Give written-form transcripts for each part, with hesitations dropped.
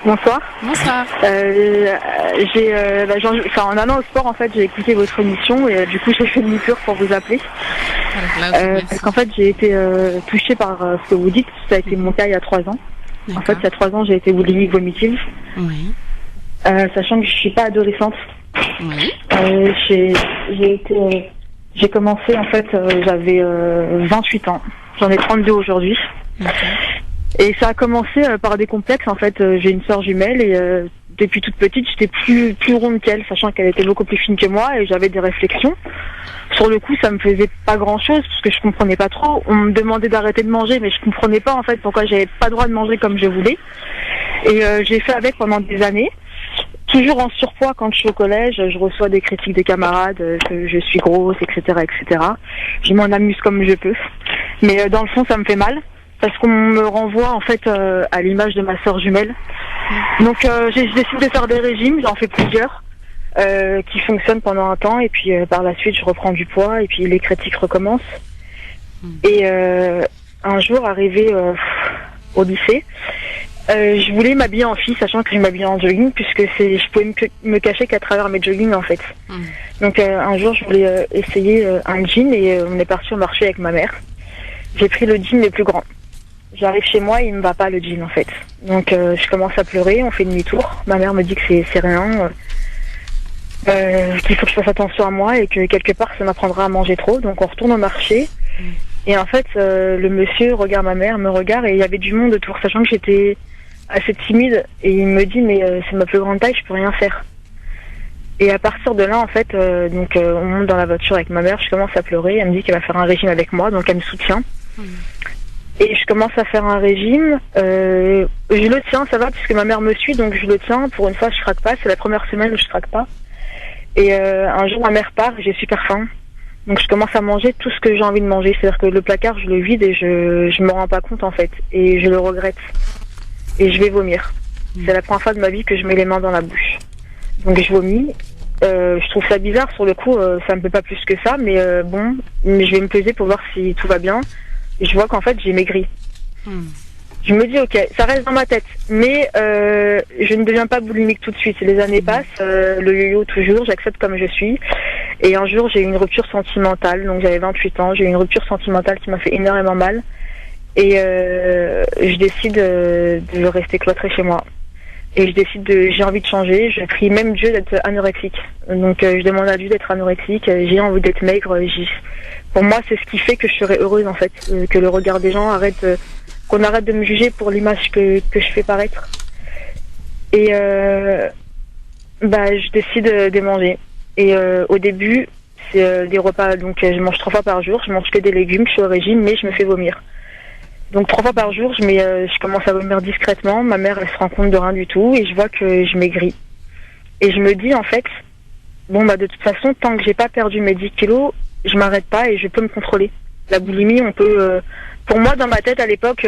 Bonsoir. Bonsoir. En allant au sport, en fait, j'ai écouté votre émission et du coup, j'ai fait demi-tour pour vous appeler. Parce qu'en fait, j'ai été touchée par ce que vous dites. Ça a été mon cas il y a 3 ans. En fait, il y a 3 ans, j'ai été boulimique vomitive. Oui. Sachant que je suis pas adolescente. Oui. J'ai commencé, en fait, j'avais 28 ans. J'en ai 32 aujourd'hui. Okay. Et ça a commencé par des complexes. En fait, j'ai une sœur jumelle et depuis toute petite, j'étais plus ronde qu'elle, sachant qu'elle était beaucoup plus fine que moi et j'avais des réflexions. Sur le coup, ça me faisait pas grand-chose parce que je comprenais pas trop. On me demandait d'arrêter de manger, mais je comprenais pas en fait pourquoi j'avais pas le droit de manger comme je voulais. Et j'ai fait avec pendant des années. Toujours en surpoids quand je suis au collège, je reçois des critiques des camarades que je suis grosse, etc., etc. Je m'en amuse comme je peux, mais dans le fond, ça me fait mal. Parce qu'on me renvoie en fait à l'image de ma sœur jumelle. Donc j'ai décidé de faire des régimes, j'en fais plusieurs qui fonctionnent pendant un temps et puis par la suite je reprends du poids et puis les critiques recommencent. Et un jour arrivé au lycée, je voulais m'habiller en fille sachant que je m'habillais en jogging puisque je pouvais me cacher qu'à travers mes joggings en fait. Donc un jour je voulais essayer un jean et on est parti au marché avec ma mère. J'ai pris le jean le plus grand. J'arrive chez moi, il me va pas le jean en fait. Donc je commence à pleurer, on fait demi-tour. Ma mère me dit que c'est rien, qu'il faut que je fasse attention à moi et que quelque part ça m'apprendra à manger trop. Donc on retourne au marché. Et en fait, le monsieur regarde ma mère, me regarde et il y avait du monde autour, sachant que j'étais assez timide. Et il me dit mais c'est ma plus grande taille, je peux rien faire. Et à partir de là, en fait, on monte dans la voiture avec ma mère, je commence à pleurer. Elle me dit qu'elle va faire un régime avec moi, donc elle me soutient. Et je commence à faire un régime. Je le tiens, ça va, puisque ma mère me suit, donc je le tiens. Pour une fois, je craque pas. C'est la première semaine où je craque pas. Et un jour, ma mère part, j'ai super faim. Donc je commence à manger tout ce que j'ai envie de manger. C'est-à-dire que le placard, je le vide et je me rends pas compte, en fait. Et je le regrette. Et je vais vomir. C'est la première fois de ma vie que je mets les mains dans la bouche. Donc je vomis. Je trouve ça bizarre, sur le coup, ça me fait pas plus que ça, mais je vais me peser pour voir si tout va bien. Et je vois qu'en fait, j'ai maigri. Je me dis, ok, ça reste dans ma tête, mais je ne deviens pas boulimique tout de suite. Les années passent, le yo-yo toujours, j'accepte comme je suis. Et un jour, j'ai eu une rupture sentimentale, donc j'avais 28 ans, j'ai eu une rupture sentimentale qui m'a fait énormément mal. Et je décide de rester cloîtrée chez moi. Et je décide j'ai envie de changer, je prie même Dieu d'être anorexique. Donc je demande à Dieu d'être anorexique, j'ai envie d'être maigre. Pour moi, c'est ce qui fait que je serai heureuse en fait, que le regard des gens arrête, qu'on arrête de me juger pour l'image que je fais paraître. Et je décide de manger. Et au début, c'est des repas, donc je mange 3 fois par jour, je mange que des légumes, je suis au régime, mais je me fais vomir. Donc 3 fois par jour, je commence à vomir discrètement. Ma mère, elle se rend compte de rien du tout et je vois que je maigris. Et je me dis en fait, de toute façon, tant que j'ai pas perdu mes 10 kilos, je m'arrête pas et je peux me contrôler. La boulimie, on peut... pour moi, dans ma tête à l'époque,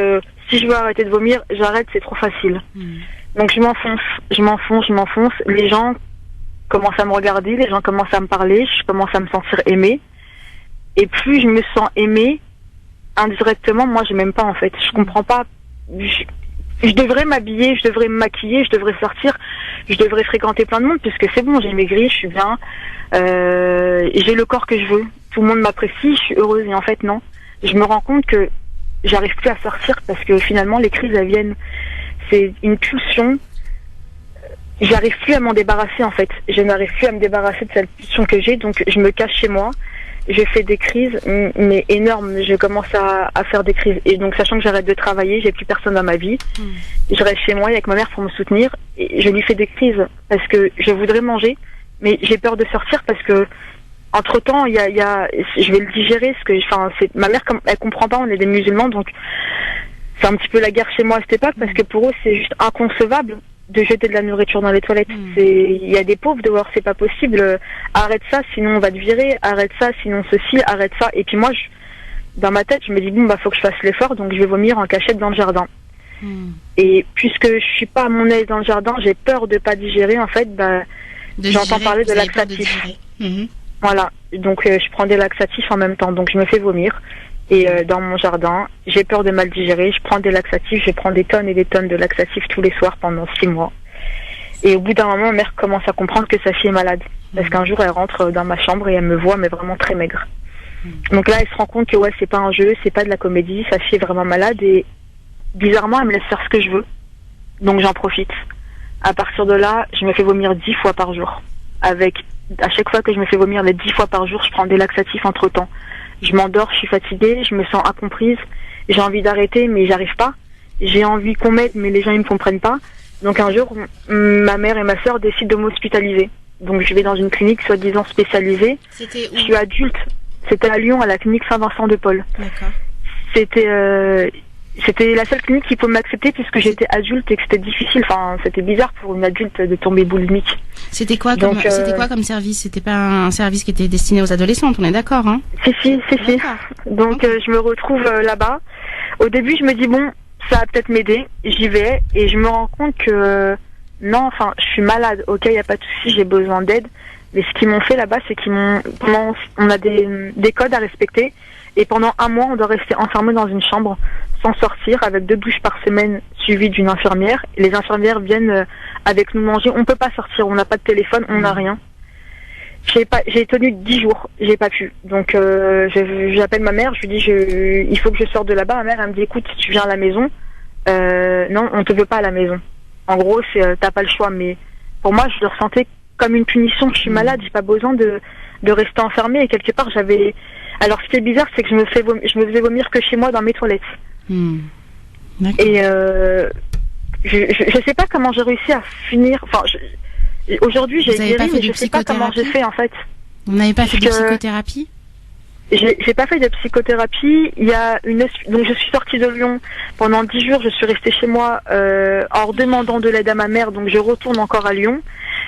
si je veux arrêter de vomir, j'arrête, c'est trop facile. Donc je m'enfonce. Les gens commencent à me regarder, les gens commencent à me parler, je commence à me sentir aimée. Et plus je me sens aimée, indirectement, moi je m'aime pas en fait. Je comprends pas. Je devrais m'habiller, je devrais me maquiller, je devrais sortir, je devrais fréquenter plein de monde puisque c'est bon, j'ai maigri, je suis bien, j'ai le corps que je veux. Tout le monde m'apprécie, je suis heureuse et en fait non. Je me rends compte que j'arrive plus à sortir parce que finalement les crises elles viennent. C'est une pulsion. J'arrive plus à m'en débarrasser en fait. Je n'arrive plus à me débarrasser de cette pulsion que j'ai, donc je me cache chez moi. Je fais des crises, mais énormes. Je commence à faire des crises. Et donc, sachant que j'arrête de travailler, j'ai plus personne dans ma vie. Je reste chez moi avec ma mère pour me soutenir. Et je lui fais des crises parce que je voudrais manger, mais j'ai peur de sortir parce que, entre-temps, je vais le digérer. Ma mère, elle comprend pas, on est des musulmans, donc c'est un petit peu la guerre chez moi à cette époque parce que pour eux, c'est juste inconcevable de jeter de la nourriture dans les toilettes. Il y a des pauvres dehors, c'est pas possible. Arrête ça, sinon on va te virer. Arrête ça, sinon ceci. Arrête ça. Et puis moi, dans ma tête, je me dis faut que je fasse l'effort, donc je vais vomir en cachette dans le jardin. Et puisque je suis pas à mon aise dans le jardin, j'ai peur de pas digérer. En fait, j'entends parler de laxatifs. Voilà. Donc je prends des laxatifs en même temps, donc je me fais vomir. et dans mon jardin. J'ai peur de mal digérer. Je prends des laxatifs. Je prends des tonnes et des tonnes de laxatifs tous les soirs pendant 6 mois. Et au bout d'un moment, ma mère commence à comprendre que sa fille est malade. Parce qu'un jour, elle rentre dans ma chambre et elle me voit, mais vraiment très maigre. Donc là, elle se rend compte que ouais, c'est pas un jeu, c'est pas de la comédie, sa fille est vraiment malade et bizarrement, elle me laisse faire ce que je veux. Donc j'en profite. À partir de là, je me fais vomir 10 fois par jour. À chaque fois que je me fais vomir les 10 fois par jour, je prends des laxatifs entre temps. Je m'endors, je suis fatiguée, je me sens incomprise, j'ai envie d'arrêter, mais j'arrive pas. J'ai envie qu'on m'aide, mais les gens ils me comprennent pas. Donc un jour, ma mère et ma sœur décident de m'hospitaliser. Donc je vais dans une clinique soi-disant spécialisée. C'était où? Je suis adulte. C'était à Lyon, à la clinique Saint-Vincent-de-Paul. D'accord. C'était la seule clinique qui pouvait m'accepter puisque j'étais adulte et que c'était difficile. Enfin, c'était bizarre pour une adulte de tomber boulimique. C'était quoi comme service? C'était pas un service qui était destiné aux adolescentes, on est d'accord, hein? Si. Donc je me retrouve là-bas. Au début, je me dis bon, ça va peut-être m'aider. J'y vais et je me rends compte que non, enfin, je suis malade. Ok, y a pas de souci, j'ai besoin d'aide. Mais ce qu'ils m'ont fait là-bas, c'est on a des codes à respecter. Et pendant 1 mois, on doit rester enfermé dans une chambre sans sortir, avec 2 douches par semaine suivies d'une infirmière. Et les infirmières viennent avec nous manger. On peut pas sortir, on n'a pas de téléphone, on n'a rien. J'ai tenu 10 jours, j'ai pas pu. Donc j'appelle ma mère, je lui dis il faut que je sorte de là-bas. Ma mère elle me dit écoute, si tu viens à la maison, non, on te veut pas à la maison. En gros, t'as pas le choix. Mais pour moi, je le ressentais comme une punition. Je suis malade, j'ai pas besoin de rester enfermée. Et quelque part, alors, ce qui est bizarre, c'est que je me faisais vomir que chez moi dans mes toilettes. Et je sais pas comment j'ai réussi à finir. Enfin, aujourd'hui, j'ai guéri, mais je sais pas comment j'ai fait en fait. Vous n'avez pas fait de psychothérapie? J'ai pas fait de psychothérapie. Donc je suis sortie de Lyon pendant 10 jours. Je suis restée chez moi en demandant de l'aide à ma mère. Donc je retourne encore à Lyon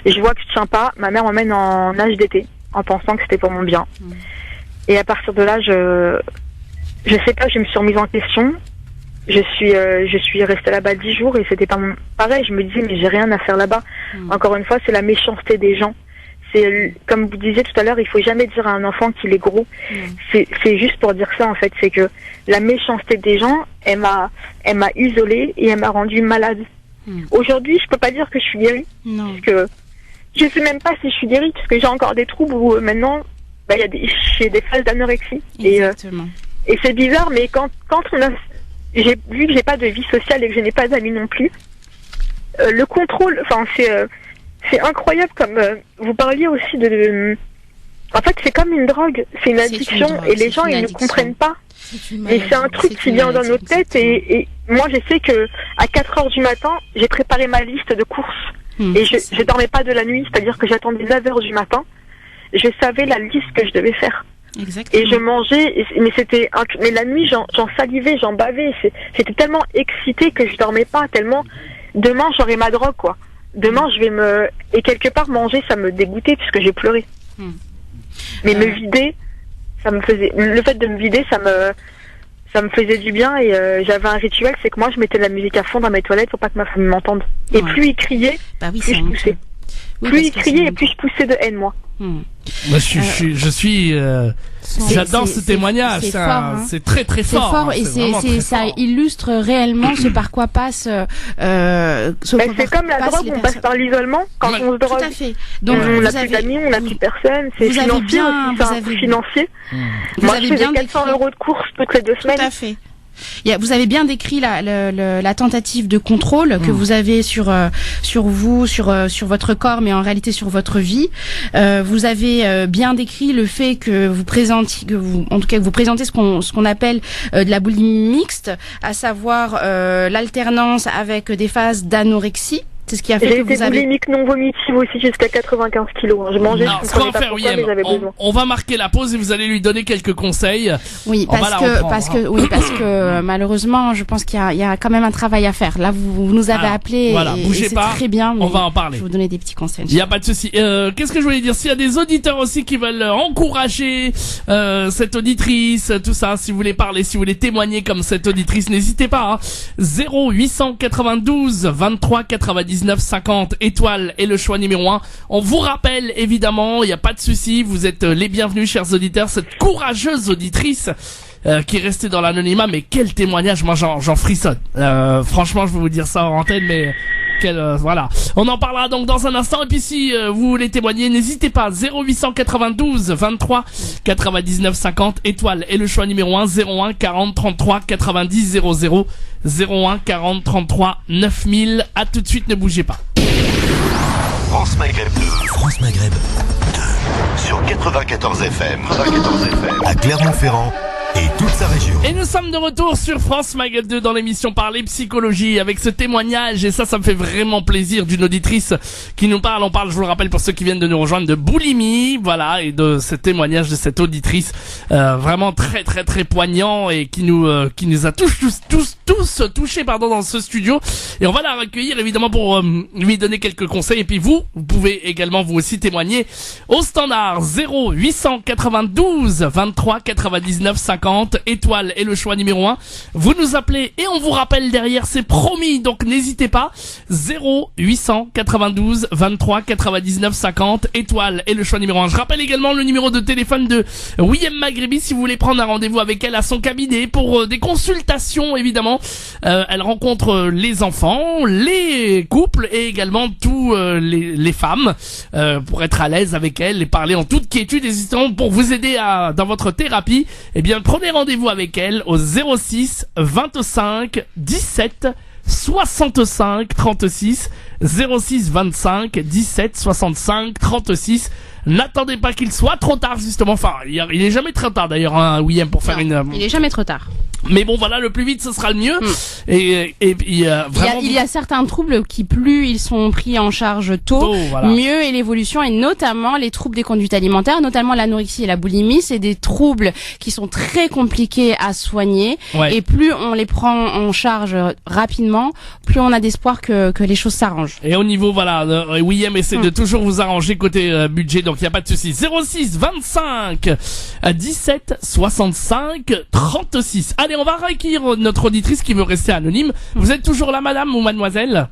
et je vois que je tiens pas. Ma mère m'emmène en HDT en pensant que c'était pour mon bien. Et à partir de là, je sais pas, je me suis remise en question. Je suis restée là-bas 10 jours et c'était pas pareil. Je me disais mais j'ai rien à faire là-bas. Encore une fois, c'est la méchanceté des gens. C'est comme vous disiez tout à l'heure, il faut jamais dire à un enfant qu'il est gros. C'est juste pour dire ça en fait, c'est que la méchanceté des gens, elle m'a isolée et elle m'a rendue malade. Aujourd'hui, je peux pas dire que je suis guérie. Non. Parce que je sais même pas si je suis guérie parce que j'ai encore des troubles où maintenant j'ai des phases d'anorexie. Exactement. Et c'est bizarre, mais quand j'ai vu que j'ai pas de vie sociale et que je n'ai pas d'amis non plus, le contrôle, enfin c'est incroyable comme vous parliez aussi en fait c'est comme une drogue, c'est une addiction et les gens ils ne comprennent pas. Et c'est un truc qui vient dans nos têtes et moi je sais que à 4h du matin j'ai préparé ma liste de courses et je dormais pas de la nuit, c'est-à-dire que j'attendais 9h du matin. Je savais la liste que je devais faire. Exactement. Et je mangeais, mais la nuit, j'en salivais, j'en bavais. C'était tellement excité que je dormais pas, tellement, demain, j'aurai ma drogue, quoi. Demain, et quelque part, manger, ça me dégoûtait puisque j'ai pleuré. Mais me vider, le fait de me vider, ça me faisait du bien et j'avais un rituel, c'est que moi, je mettais de la musique à fond dans mes toilettes pour pas que ma famille m'entende. Et plus il criait, plus je poussais. Plus il criait et plus je poussais de haine, moi. Moi, j'adore ce témoignage. C'est très très fort. C'est fort et ça illustre réellement ce par quoi passe. C'est comme la drogue, on passe par l'isolement quand on se drogue. Tout à fait. Donc on n'a plus d'amis, on n'a plus personne. C'est financier aussi, c'est un coût financier. Moi, je faisais 400 € de courses toutes les 2 semaines. Tout à fait. Vous avez bien décrit la tentative de contrôle que vous avez sur vous, sur votre corps, mais en réalité sur votre vie. Vous avez bien décrit le fait que vous présentez ce qu'on appelle de la boulimie mixte, à savoir l'alternance avec des phases d'anorexie. C'est ce qui a fait que vous avez... J'ai été boulimique non vomitive aussi jusqu'à 95 kilos. Je mangeais, je comprenais pas pourquoi, mais j'avais besoin. On va marquer la pause et vous allez lui donner quelques conseils. Oui, parce que malheureusement, je pense qu'il y a quand même un travail à faire. Là, vous nous avez appelé voilà, et bougez c'est pas, très bien. On va en parler. Je vais vous donner des petits conseils. Il y a pas de souci. Qu'est-ce que je voulais dire? S'il y a des auditeurs aussi qui veulent encourager cette auditrice, tout ça, si vous voulez parler, si vous voulez témoigner comme cette auditrice, n'hésitez pas. 0892 23 99 50 étoiles est le choix numéro 1. On vous rappelle évidemment, il n'y a pas de souci, vous êtes les bienvenus chers auditeurs, cette courageuse auditrice qui est resté dans l'anonymat, mais quel témoignage, moi j'en frissonne. Franchement, je vais vous dire ça en antenne, mais voilà. On en parlera donc dans un instant. Et puis si vous voulez témoigner, n'hésitez pas. 0892 23 99 50 étoile et le choix numéro 1 01 40 33 90 00 01 40 33 9000. À tout de suite, ne bougez pas. France Maghreb 2. France Maghreb 2. Sur 94 FM. À Clermont-Ferrand et toute sa région. Et nous sommes de retour sur France Maghreb 2 dans l'émission Parler Psychologie avec ce témoignage, et ça me fait vraiment plaisir, d'une auditrice qui nous parle. On parle, je vous le rappelle pour ceux qui viennent de nous rejoindre, de boulimie, voilà, et de ce témoignage de cette auditrice vraiment très très très poignant et qui nous a tous touchés dans ce studio. Et on va la recueillir évidemment pour lui donner quelques conseils. Et puis vous pouvez également vous aussi témoigner au standard 0892 23 99 50 étoile et le choix numéro 1. Vous nous appelez et on vous rappelle derrière, c'est promis, donc n'hésitez pas. 0892 23 99 50 étoile et le choix numéro 1. Je rappelle également le numéro de téléphone de William Maghrebi si vous voulez prendre un rendez-vous avec elle à son cabinet pour des consultations évidemment. Elle rencontre les enfants, les couples et également tous les femmes pour être à l'aise avec elle et parler en toute quiétude. Hésitant pour vous aider dans votre thérapie. Eh bien, prenez rendez-vous avec elle au 06 25 17 65 36 06 25 17 65 36. N'attendez pas qu'il soit trop tard justement. Enfin, il est jamais trop tard d'ailleurs, hein, William, pour faire il est jamais trop tard. Mais bon, voilà, le plus vite ce sera le mieux. Et vraiment, il y a certains troubles qui, plus ils sont pris en charge tôt, voilà, mieux est l'évolution, et notamment les troubles des conduites alimentaires, notamment l'anorexie et la boulimie. C'est des troubles qui sont très compliqués à soigner, ouais. Et plus on les prend en charge rapidement, plus on a d'espoir que les choses s'arrangent. Et au niveau, voilà, William essaie de toujours vous arranger côté budget, donc il n'y a pas de souci. 06 25 17 65 36. Allez, on va recueillir notre auditrice qui veut rester anonyme. Vous êtes toujours là, madame ou mademoiselle?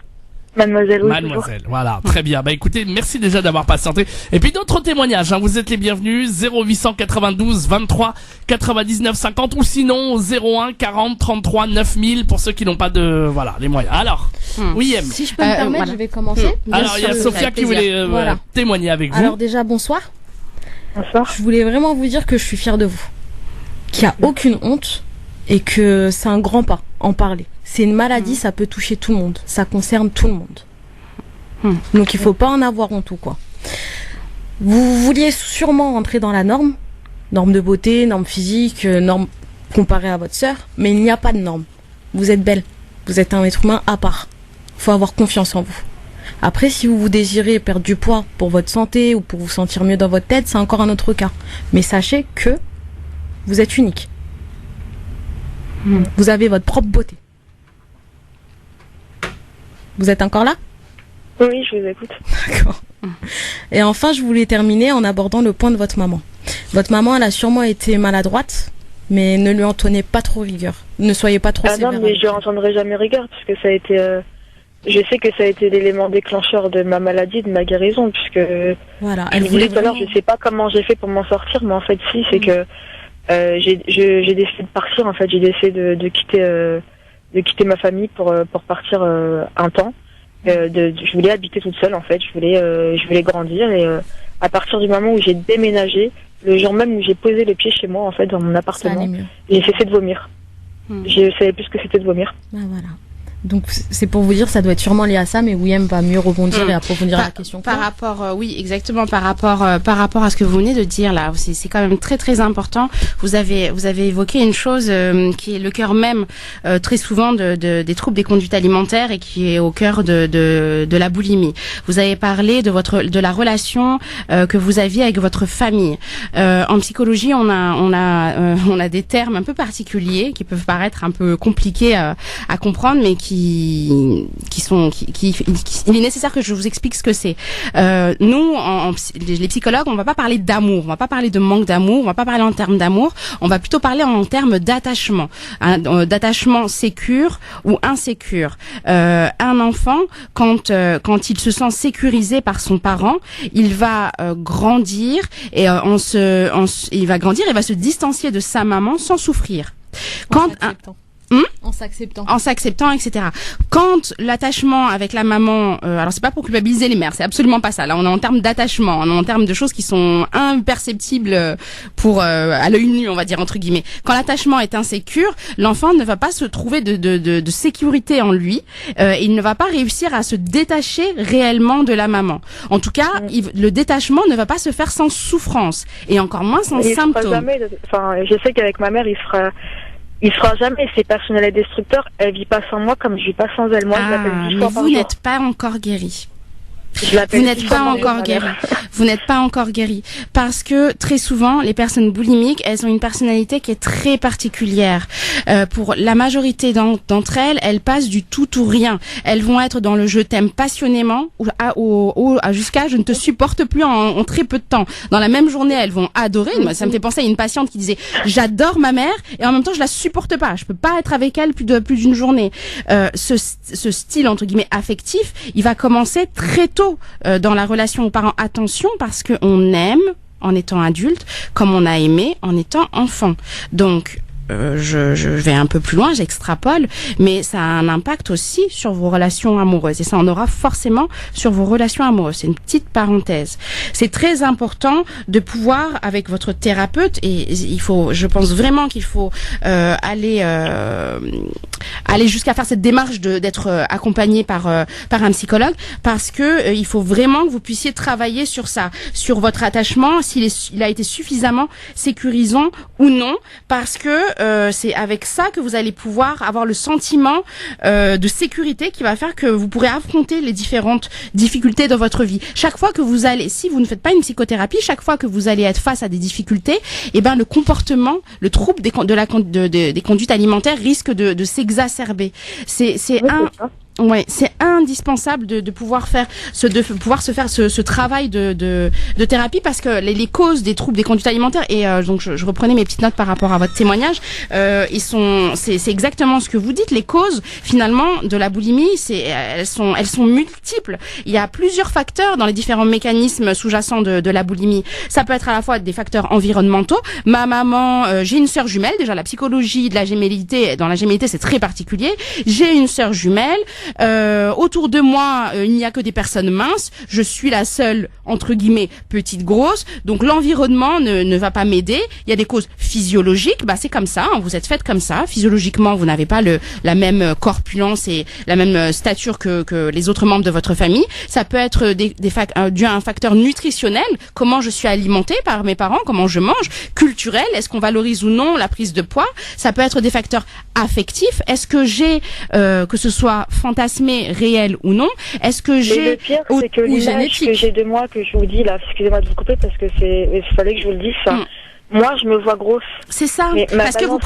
Mademoiselle, oui. Mademoiselle, voilà, très bien. Bah écoutez, merci déjà d'avoir patienté. Et puis d'autres témoignages, hein, vous êtes les bienvenus. 0892 23 99 50 ou sinon 01 40 33 9000 pour ceux qui n'ont pas les moyens. Alors, William. Si je peux me permettre, je vais commencer. Alors, il y a Sophia qui voulait témoigner avec vous. Alors déjà, bonsoir. Bonsoir. Je voulais vraiment vous dire que je suis fière de vous, qu'il n'y a aucune honte et que c'est un grand pas, en parler. C'est une maladie, ça peut toucher tout le monde, ça concerne tout le monde. Donc il faut pas en avoir honte ou quoi. Vous vouliez sûrement rentrer dans la norme de beauté, norme physique, norme comparée à votre sœur, mais il n'y a pas de norme. Vous êtes belle, vous êtes un être humain à part. Il faut avoir confiance en vous. Après, si vous désirez perdre du poids pour votre santé ou pour vous sentir mieux dans votre tête, c'est encore un autre cas. Mais sachez que vous êtes unique. Vous avez votre propre beauté. Vous êtes encore là ? Oui, je vous écoute. D'accord. Et enfin, je voulais terminer en abordant le point de votre maman. Votre maman, elle a sûrement été maladroite, mais ne lui en tenez pas trop rigueur. Ne soyez pas trop sévère. Non, mais je n'entendrai jamais rigueur, parce que ça a été... je sais que ça a été l'élément déclencheur de ma maladie, de ma guérison, puisque... Voilà. Elle voulait tout à l'heure, je sais pas comment j'ai fait pour m'en sortir, mais en fait, si, c'est que... j'ai décidé de partir, en fait, j'ai décidé de quitter ma famille pour partir un temps. Je voulais habiter toute seule, en fait, je voulais grandir, et à partir du moment où j'ai déménagé, le jour même où j'ai posé le pied chez moi, en fait, dans mon appartement, j'ai cessé de vomir. Je savais plus ce que c'était de vomir. Voilà. Donc c'est pour vous dire, ça doit être sûrement lié à ça, mais William va mieux rebondir et approfondir la question. Par rapport, oui, exactement, par rapport à ce que vous venez de dire là, c'est quand même très très important. Vous avez évoqué une chose qui est le cœur même très souvent des troubles des conduites alimentaires et qui est au cœur de la boulimie. Vous avez parlé de la relation que vous aviez avec votre famille. En psychologie, on a des termes un peu particuliers qui peuvent paraître un peu compliqués à comprendre, mais qui il est nécessaire que je vous explique ce que c'est. Nous, les psychologues, on va pas parler d'amour, on va pas parler de manque d'amour, on va pas parler en termes d'amour, on va plutôt parler en termes d'attachement, d'attachement sécure ou insécure. Un enfant, quand il se sent sécurisé par son parent, il va grandir et il va grandir et va se distancier de sa maman sans souffrir. En s'acceptant, etc. Quand l'attachement avec la maman, alors c'est pas pour culpabiliser les mères, c'est absolument pas ça. Là, on est en termes d'attachement, on est en termes de choses qui sont imperceptibles à l'œil nu, on va dire entre guillemets. Quand l'attachement est insécure, l'enfant ne va pas se trouver de sécurité en lui, il ne va pas réussir à se détacher réellement de la maman. En tout cas, le détachement ne va pas se faire sans souffrance et encore moins sans symptômes. Je sais qu'avec ma mère, il fera jamais. C'est personnel et destructeur. Elle vit pas sans moi comme je vis pas sans elle. Moi, je l'appelle 10 fois par jour. Vous n'êtes pas encore guéri. Vous n'êtes pas encore guéri. Vous n'êtes pas encore guéri. Parce que très souvent, les personnes boulimiques, elles ont une personnalité qui est très particulière. Pour la majorité d'entre elles, elles passent du tout ou rien. Elles vont être dans le je t'aime passionnément jusqu'à je ne te supporte plus en très peu de temps. Dans la même journée, elles vont adorer. Moi, ça me fait penser à une patiente qui disait j'adore ma mère et en même temps je la supporte pas. Je peux pas être avec elle plus d'une journée. Ce style entre guillemets affectif, il va commencer très tôt dans la relation aux parents. Attention, parce que on aime en étant adulte comme on a aimé en étant enfant. Donc je vais un peu plus loin, j'extrapole, mais ça a un impact aussi sur vos relations amoureuses et ça en aura forcément sur vos relations amoureuses. C'est une petite parenthèse. C'est très important de pouvoir, avec votre thérapeute, et je pense vraiment qu'il faut aller jusqu'à faire cette démarche d'être accompagné par un psychologue, parce que il faut vraiment que vous puissiez travailler sur ça, sur votre attachement, il a été suffisamment sécurisant ou non, parce que c'est avec ça que vous allez pouvoir avoir le sentiment de sécurité qui va faire que vous pourrez affronter les différentes difficultés de votre vie. Chaque fois que vous allez, si vous ne faites pas une psychothérapie, chaque fois que vous allez être face à des difficultés, le comportement, le trouble des conduites alimentaires risque de s'exacerber. C'est indispensable de pouvoir faire ce travail de thérapie, parce que les causes des troubles des conduites alimentaires, et donc je reprenais mes petites notes par rapport à votre témoignage, c'est exactement ce que vous dites. Les causes finalement de la boulimie, elles sont multiples. Il y a plusieurs facteurs dans les différents mécanismes sous-jacents de la boulimie. Ça peut être à la fois des facteurs environnementaux. Ma maman, j'ai une sœur jumelle. Déjà, la psychologie de la gémellité, dans la gémellité, c'est très particulier. J'ai une sœur jumelle. Autour de moi, il n'y a que des personnes minces. Je suis la seule, entre guillemets, petite grosse. Donc l'environnement ne va pas m'aider. Il y a des causes physiologiques. C'est comme ça. Vous êtes faite comme ça. Physiologiquement, vous n'avez pas la même corpulence et la même stature que les autres membres de votre famille. Ça peut être dû à un facteur nutritionnel. Comment je suis alimentée par mes parents, comment je mange. Culturel, est-ce qu'on valorise ou non la prise de poids. Ça peut être des facteurs affectifs. Est-ce que j'ai, que ce soit fantasmé, réel ou non, est-ce que j'ai... Le pire, c'est que l'image que j'ai de moi, que je vous dis là, excusez-moi de vous couper parce que il fallait que je vous le dise, ça. Moi, je me vois grosse. C'est ça, parce que vous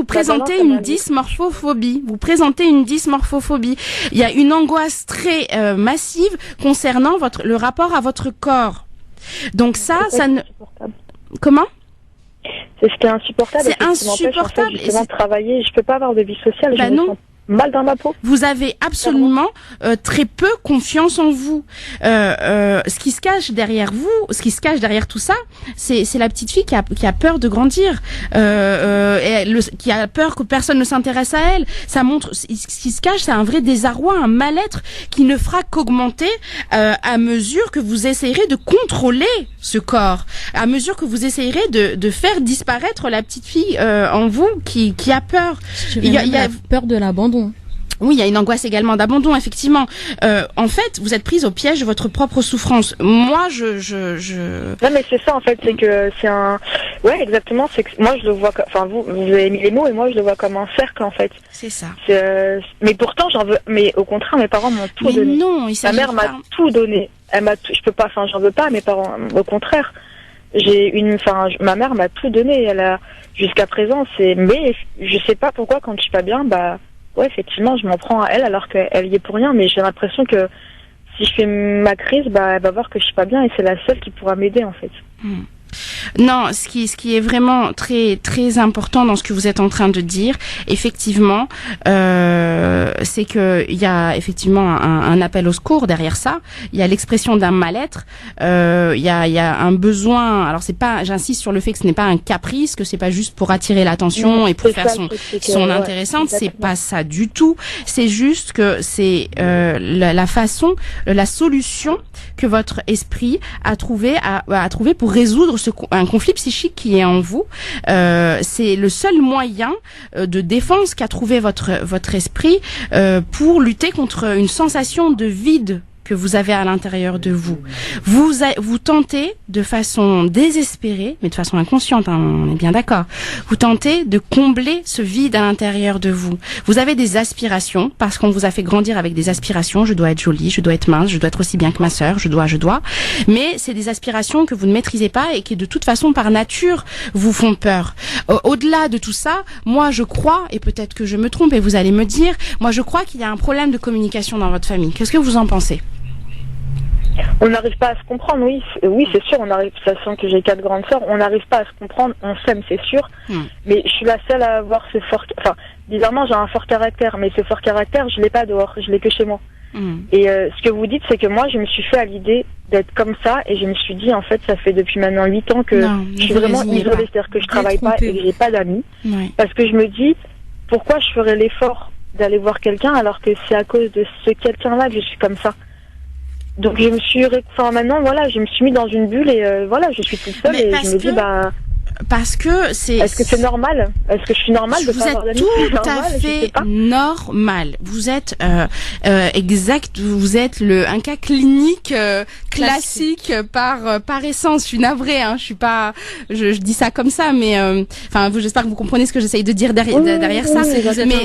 présentez une dysmorphophobie. Vous présentez une dysmorphophobie. Il y a une angoisse très massive concernant le rapport à votre corps. Donc ça ne... Comment ? C'est ce qui est insupportable. C'est insupportable. Justement, travailler, je peux pas avoir de vie sociale. Je me sens mal dans ma peau. Vous avez absolument très peu confiance en vous. Ce qui se cache derrière vous, ce qui se cache derrière tout ça, c'est la petite fille qui a peur de grandir, qui a peur que personne ne s'intéresse à elle. Ça montre ce qui se cache, c'est un vrai désarroi, un mal-être qui ne fera qu'augmenter à mesure que vous essayerez de contrôler ce corps, à mesure que vous essayerez de faire disparaître la petite fille en vous qui a peur. Il y a peur de l'abandon. Oui, il y a une angoisse également d'abandon, effectivement. En fait, vous êtes prise au piège de votre propre souffrance. Moi, Non, mais c'est ça, en fait, c'est que c'est un... Ouais, exactement, c'est que moi, je le vois comme... Enfin, vous avez mis les mots, et moi, je le vois comme un cercle, en fait. C'est ça. Mais pourtant, j'en veux... Mais au contraire, mes parents m'ont tout donné. Non, ma mère m'a tout donné. Je peux pas... Enfin, j'en veux pas à mes parents. Au contraire. Ma mère m'a tout donné. Elle a... Jusqu'à présent, mais je sais pas pourquoi, quand je suis pas bien, ouais, effectivement, je m'en prends à elle alors qu'elle y est pour rien, mais j'ai l'impression que si je fais ma crise, elle va voir que je suis pas bien et c'est la seule qui pourra m'aider en fait. Non, ce qui est vraiment très très important dans ce que vous êtes en train de dire, effectivement, c'est que il y a effectivement un appel au secours derrière ça. Il y a l'expression d'un mal-être. Il y a un besoin. Alors c'est pas, j'insiste sur le fait que ce n'est pas un caprice, que c'est pas juste pour attirer l'attention et pour faire son intéressante. C'est pas ça du tout. C'est juste que c'est la façon, la solution que votre esprit a trouvé pour résoudre un conflit psychique qui est en vous. C'est le seul moyen de défense qu'a trouvé votre esprit pour lutter contre une sensation de vide que vous avez à l'intérieur de vous. Vous tentez de façon désespérée, mais de façon inconsciente, hein, on est bien d'accord, vous tentez de combler ce vide à l'intérieur de vous. Vous avez des aspirations, parce qu'on vous a fait grandir avec des aspirations, je dois être jolie, je dois être mince, je dois être aussi bien que ma sœur, je dois, mais c'est des aspirations que vous ne maîtrisez pas et qui de toute façon par nature vous font peur. Au-delà de tout ça, moi je crois, et peut-être que je me trompe et vous allez me dire, moi je crois qu'il y a un problème de communication dans votre famille. Qu'est-ce que vous en pensez ? On n'arrive pas à se comprendre, oui, c'est sûr, on arrive, sachant que j'ai 4 grandes sœurs, on n'arrive pas à se comprendre, on s'aime, c'est sûr, mais je suis la seule à avoir ce fort, enfin, bizarrement, j'ai un fort caractère, mais ce fort caractère, je l'ai pas dehors, je l'ai que chez moi. Et ce que vous dites, c'est que moi, je me suis fait à l'idée d'être comme ça, et je me suis dit, en fait, ça fait depuis maintenant 8 ans que je suis vraiment isolée, c'est-à-dire que je travaille pas et que j'ai pas d'amis, parce que je me dis, pourquoi je ferais l'effort d'aller voir quelqu'un alors que c'est à cause de ce quelqu'un-là que je suis comme ça. Donc je me suis, maintenant voilà, je me suis mis dans une bulle et voilà, je suis toute seule et je me dis parce que c'est. Est-ce que c'est normal ? Est-ce que je suis normale de pas avoir d'amis ? Vous êtes tout à fait normal. Vous êtes exact. Vous êtes un cas clinique classique par essence. Je suis navrée. Hein, je suis pas. Je dis ça comme ça, mais enfin, j'espère que vous comprenez ce que j'essaye de dire derrière ça. Mais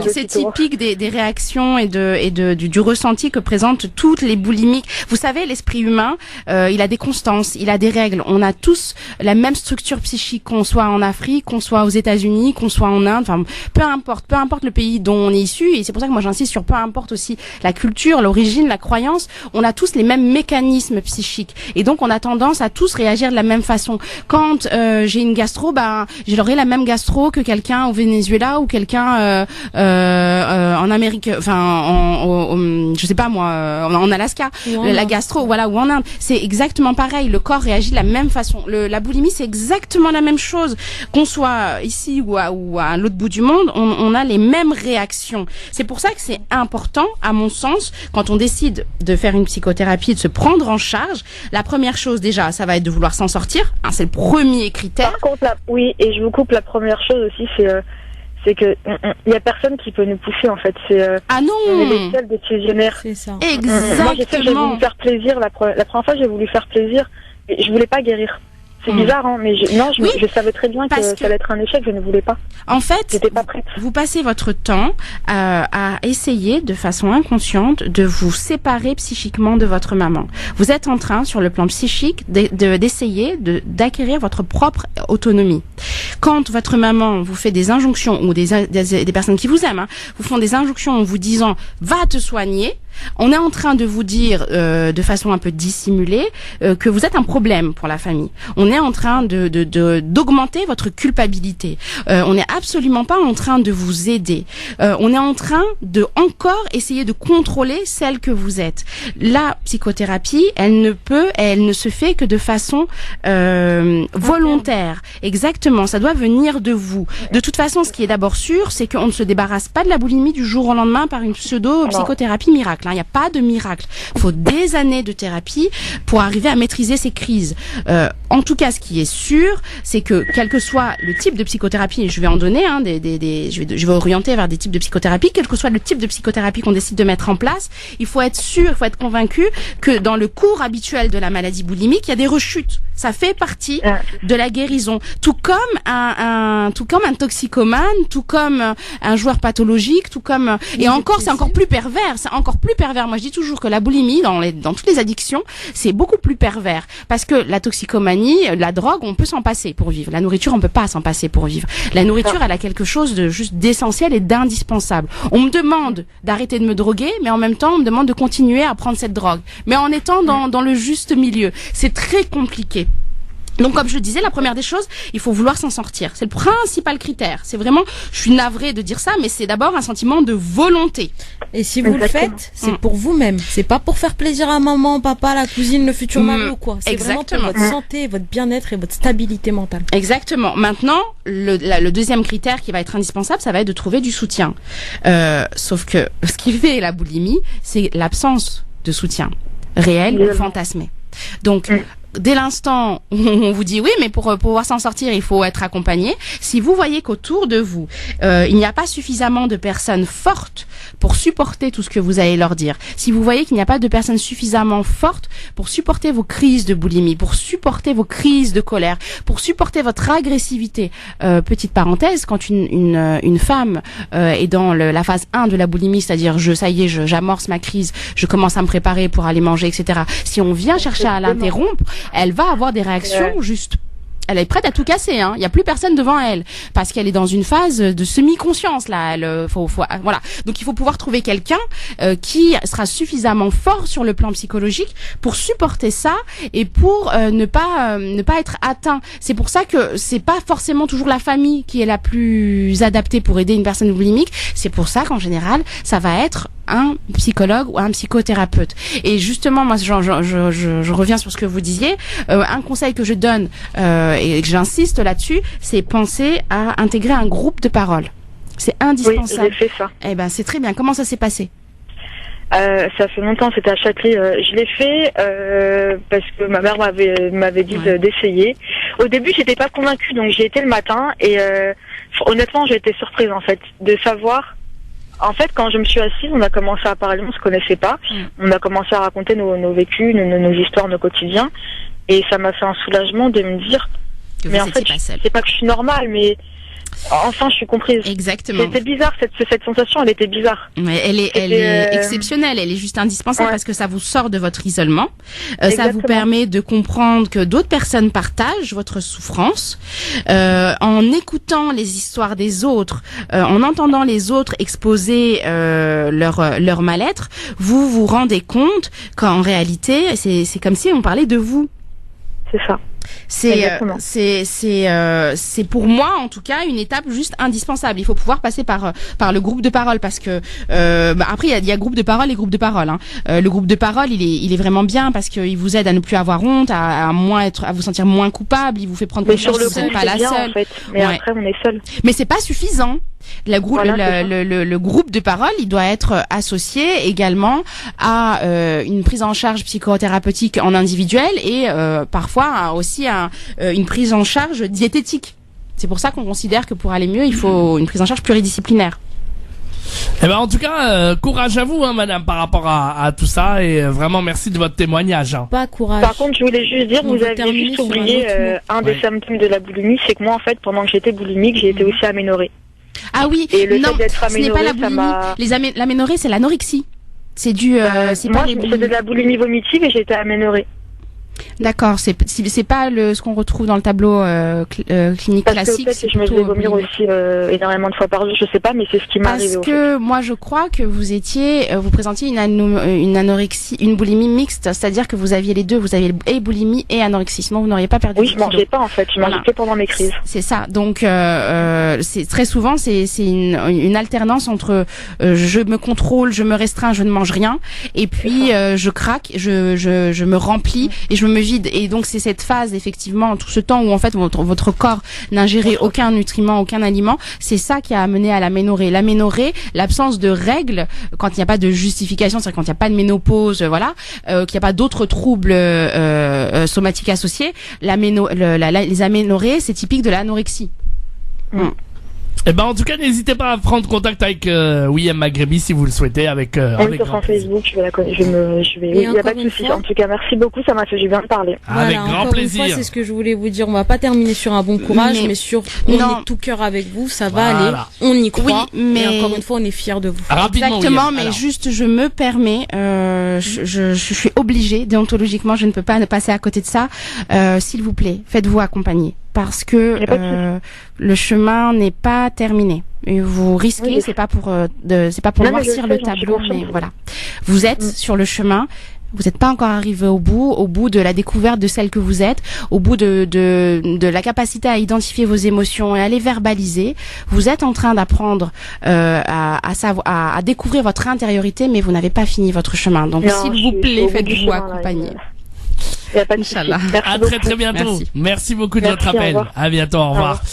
c'est typique des réactions et du ressenti que présentent toutes les boulimiques. Vous savez, l'esprit humain, il a des constances, il a des règles. On a tous la même structure psychique, qu'on soit en Afrique, qu'on soit aux États-Unis, qu'on soit en Inde, enfin peu importe le pays dont on est issu, et c'est pour ça que moi j'insiste sur peu importe aussi la culture, l'origine, la croyance, on a tous les mêmes mécanismes psychiques et donc on a tendance à tous réagir de la même façon. Quand j'ai une gastro, j'aurai la même gastro que quelqu'un au Venezuela ou quelqu'un en Amérique, enfin je sais pas moi, en Alaska, la gastro, voilà, ou en Inde, c'est exactement pareil, le corps réagit de la même façon. La boulimie, c'est exactement la même chose, qu'on soit ici ou à l'autre bout du monde, on a les mêmes réactions. C'est pour ça que c'est important, à mon sens, quand on décide de faire une psychothérapie, de se prendre en charge, la première chose déjà, ça va être de vouloir s'en sortir, hein, c'est le premier critère. Par contre, oui, et je vous coupe, la première chose aussi, c'est que il y a personne qui peut nous pousser en fait. Ah non. On est les seuls décisionnaires. C'est ça. Exactement. Moi, je sais que j'ai voulu faire plaisir la première fois, j'ai voulu faire plaisir, mais je voulais pas guérir. C'est bizarre, hein, mais je savais très bien que ça allait être un échec, je ne voulais pas. En fait, j'étais pas prête. Vous passez votre temps à essayer de façon inconsciente de vous séparer psychiquement de votre maman. Vous êtes en train, sur le plan psychique, d'essayer d'acquérir votre propre autonomie. Quand votre maman vous fait des injonctions, ou des personnes qui vous aiment, hein, vous font des injonctions en vous disant « va te soigner », on est en train de vous dire de façon un peu dissimulée que vous êtes un problème pour la famille. On est en train d'augmenter votre culpabilité. On n'est absolument pas en train de vous aider. On est en train de encore essayer de contrôler celle que vous êtes. La psychothérapie, elle ne se fait que de façon volontaire. Exactement, ça doit venir de vous. De toute façon, ce qui est d'abord sûr, c'est qu'on ne se débarrasse pas de la boulimie du jour au lendemain par une pseudo-psychothérapie miracle. Il n'y a pas de miracle. Il faut des années de thérapie pour arriver à maîtriser ces crises. En tout cas, ce qui est sûr, c'est que quel que soit le type de psychothérapie, et je vais en donner, hein, je vais orienter vers des types de psychothérapie, quel que soit le type de psychothérapie qu'on décide de mettre en place, il faut être sûr, il faut être convaincu que dans le cours habituel de la maladie boulimique, il y a des rechutes. Ça fait partie de la guérison. Tout comme un toxicomane, tout comme un joueur pathologique, tout comme, et encore, c'est encore plus pervers. C'est encore plus pervers. Moi, je dis toujours que la boulimie, dans toutes les addictions, c'est beaucoup plus pervers. Parce que la toxicomanie, la drogue, on peut s'en passer pour vivre. La nourriture, on peut pas s'en passer pour vivre. La nourriture, elle a quelque chose de juste d'essentiel et d'indispensable. On me demande d'arrêter de me droguer, mais en même temps, on me demande de continuer à prendre cette drogue. Mais en étant dans le juste milieu. C'est très compliqué. Donc, comme je le disais, la première des choses, il faut vouloir s'en sortir. C'est le principal critère. C'est vraiment, je suis navrée de dire ça, mais c'est d'abord un sentiment de volonté. Et si vous le faites, c'est pour vous-même. C'est pas pour faire plaisir à maman, papa, la cousine, le futur mari ou quoi. C'est vraiment pour votre santé, votre bien-être et votre stabilité mentale. Exactement. Maintenant, le deuxième critère qui va être indispensable, ça va être de trouver du soutien. Sauf que ce qui fait la boulimie, c'est l'absence de soutien réel ou fantasmé. Donc, dès l'instant où on vous dit oui, mais pour pouvoir s'en sortir, il faut être accompagné. Si vous voyez qu'autour de vous, il n'y a pas suffisamment de personnes fortes pour supporter tout ce que vous allez leur dire, si vous voyez qu'il n'y a pas de personnes suffisamment fortes pour supporter vos crises de boulimie, pour supporter vos crises de colère, pour supporter votre agressivité, petite parenthèse, quand une femme est dans la phase 1 de la boulimie, c'est-à-dire j'amorce ma crise, je commence à me préparer pour aller manger, etc. Si on vient chercher à l'interrompre, elle va avoir des réactions juste. Elle est prête à tout casser, hein. Il y a plus personne devant elle parce qu'elle est dans une phase de semi-conscience là. Voilà. Donc il faut pouvoir trouver quelqu'un qui sera suffisamment fort sur le plan psychologique pour supporter ça et pour ne pas être atteint. C'est pour ça que c'est pas forcément toujours la famille qui est la plus adaptée pour aider une personne boulimique. C'est pour ça qu'en général, ça va être un psychologue ou un psychothérapeute. Et justement, moi, je reviens sur ce que vous disiez. Un conseil que je donne et que j'insiste là-dessus, c'est penser à intégrer un groupe de parole. C'est indispensable. Oui, j'ai fait ça. Eh ben, c'est très bien. Comment ça s'est passé? Ça fait longtemps, c'était à Châtelet. Je l'ai fait parce que ma mère m'avait dit d'essayer. Au début, j'étais pas convaincue, donc j'y étais le matin et honnêtement, j'ai été surprise en fait de savoir. En fait, quand je me suis assise, on a commencé à parler, on se connaissait pas. On a commencé à raconter nos vécus, nos histoires, nos quotidiens. Et ça m'a fait un soulagement de me dire, mais en fait, c'est pas que je suis normale, mais enfin, je suis comprise. Exactement. C'était bizarre, cette sensation, elle était bizarre. Mais elle est exceptionnelle, elle est juste indispensable parce que ça vous sort de votre isolement. Ça vous permet de comprendre que d'autres personnes partagent votre souffrance. En écoutant les histoires des autres, en entendant les autres exposer leur mal-être, vous vous rendez compte qu'en réalité, c'est comme si on parlait de vous. C'est ça. C'est pour moi en tout cas une étape juste indispensable. Il faut pouvoir passer par le groupe de parole parce que après il y a groupe de parole et groupe de parole. Hein. Le groupe de parole il est vraiment bien parce qu'il vous aide à ne plus avoir honte, à vous sentir moins coupable. Il vous fait prendre conscience que vous n'êtes pas la seule. En fait. Mais après on est seul. Mais c'est pas suffisant. Le groupe de parole, il doit être associé également à une prise en charge psychothérapeutique en individuel et parfois aussi une prise en charge diététique. C'est pour ça qu'on considère que pour aller mieux, il faut une prise en charge pluridisciplinaire. Eh ben en tout cas, courage à vous, hein, madame, par rapport à tout ça et vraiment merci de votre témoignage. Hein. Pas courage. Par contre, je voulais juste dire, vous avez juste oublié un des symptômes de la boulimie, c'est que moi en fait, pendant que j'étais boulimique, j'ai été aussi aménorrhée. Ah oui, non, ce n'est pas la boulimie. L'aménorrhée, c'est l'anorexie. C'est dû. Moi, je faisais de la boulimie vomitive et j'ai été aménorrhée. D'accord, c'est pas ce qu'on retrouve dans le tableau clinique classique. Parce que je me faisais vomir aussi énormément de fois par jour, je sais pas, mais c'est ce qui m'est arrivé. Parce que moi je crois que vous présentiez une anorexie, une boulimie mixte, c'est-à-dire que vous aviez les deux, vous aviez et boulimie et anorexie, sinon vous n'auriez pas perdu. Oui, je mangeais pas en fait, je mangeais que pendant mes crises. C'est ça, donc c'est très souvent c'est une alternance entre je me contrôle, je me restreins, je ne mange rien, et puis je craque, je me remplis et je me vide. Et donc c'est cette phase effectivement, tout ce temps où en fait votre corps n'ingérait aucun nutriment, aucun aliment, c'est ça qui a amené à l'aménorrhée. L'aménorrhée, l'absence de règles, quand il n'y a pas de justification, c'est-à-dire quand il n'y a pas de ménopause, qu'il n'y a pas d'autres troubles somatiques associés, les aménorrhées, c'est typique de l'anorexie. Eh ben, en tout cas, n'hésitez pas à prendre contact avec William Maghrebi si vous le souhaitez, avec sur Facebook, il n'y a pas de souci. En tout cas, merci beaucoup, ça m'a fait du bien de parler. Avec grand plaisir. C'est ce que je voulais vous dire. On va pas terminer sur un bon courage, mais sur on est tout cœur avec vous, ça va aller. On y croit. Oui, mais encore une fois, on est fiers de vous. Rapidement, exactement, mais juste, je me permets, je suis obligée, déontologiquement, je ne peux pas ne passer à côté de ça. S'il vous plaît, faites-vous accompagner. Parce que le chemin n'est pas terminé. Et vous risquez, c'est pas pour noircir le tableau, mais voilà. Vous êtes sur le chemin. Vous n'êtes pas encore arrivé au bout de la découverte de celle que vous êtes, au bout de la capacité à identifier vos émotions et à les verbaliser. Vous êtes en train d'apprendre à découvrir votre intériorité, mais vous n'avez pas fini votre chemin. Donc, s'il vous plaît, faites-vous accompagner. Inch'Allah. À très bientôt. Merci beaucoup de votre appel. À bientôt. Au revoir.